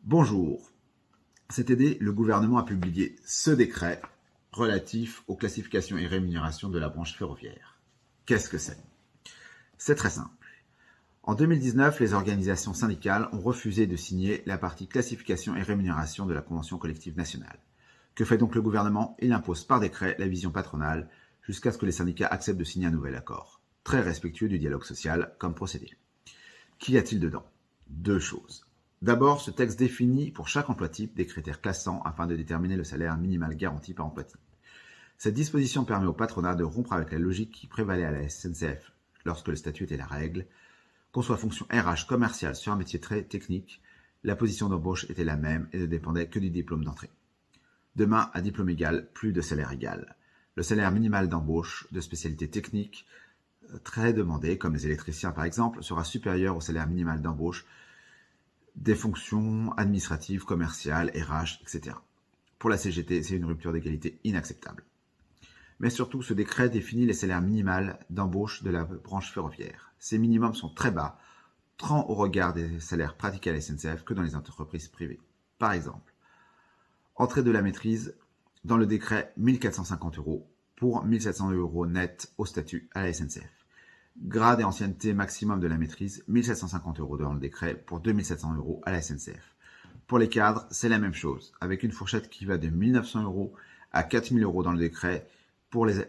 Bonjour. Cet été, le gouvernement a publié ce décret relatif aux classifications et rémunérations de la branche ferroviaire. Qu'est-ce que c'est? C'est très simple. En 2019, les organisations syndicales ont refusé de signer la partie classification et rémunération de la Convention collective nationale. Que fait donc le gouvernement? Il impose par décret la vision patronale jusqu'à ce que les syndicats acceptent de signer un nouvel accord. Très respectueux du dialogue social comme procédé. Qu'y a-t-il dedans? Deux choses. D'abord, ce texte définit pour chaque emploi type des critères classants afin de déterminer le salaire minimal garanti par emploi type. Cette disposition permet au patronat de rompre avec la logique qui prévalait à la SNCF lorsque le statut était la règle. Qu'on soit fonction RH commerciale sur un métier très technique, la position d'embauche était la même et ne dépendait que du diplôme d'entrée. Demain, à diplôme égal, plus de salaire égal. Le salaire minimal d'embauche de spécialités techniques très demandées, comme les électriciens par exemple, sera supérieur au salaire minimal d'embauche des fonctions administratives, commerciales, RH, etc. Pour la CGT, c'est une rupture d'égalité inacceptable. Mais surtout, ce décret définit les salaires minimales d'embauche de la branche ferroviaire. Ces minimums sont très bas, tant au regard des salaires pratiqués à la SNCF que dans les entreprises privées. Par exemple, entrée de la maîtrise, dans le décret 1 450 € pour 1 700 € net au statut à la SNCF. Grade et ancienneté maximum de la maîtrise, 1 750 € dans le décret pour 2 700 € à la SNCF. Pour les cadres, c'est la même chose, avec une fourchette qui va de 1 900 € à 4 000 € dans le décret,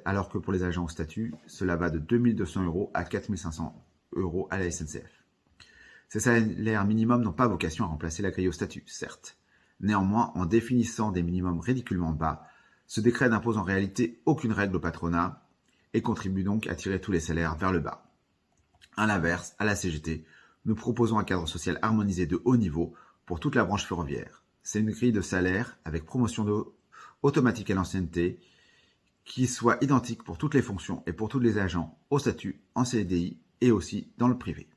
alors que pour les agents au statut, cela va de 2 200 € à 4 500 € à la SNCF. Ces salaires minimums n'ont pas vocation à remplacer la grille au statut, certes. Néanmoins, en définissant des minimums ridiculement bas, ce décret n'impose en réalité aucune règle au patronat et contribue donc à tirer tous les salaires vers le bas. À l'inverse, à la CGT, nous proposons un cadre social harmonisé de haut niveau pour toute la branche ferroviaire. C'est une grille de salaire avec promotion automatique à l'ancienneté qui soit identique pour toutes les fonctions et pour tous les agents au statut, en CDI et aussi dans le privé.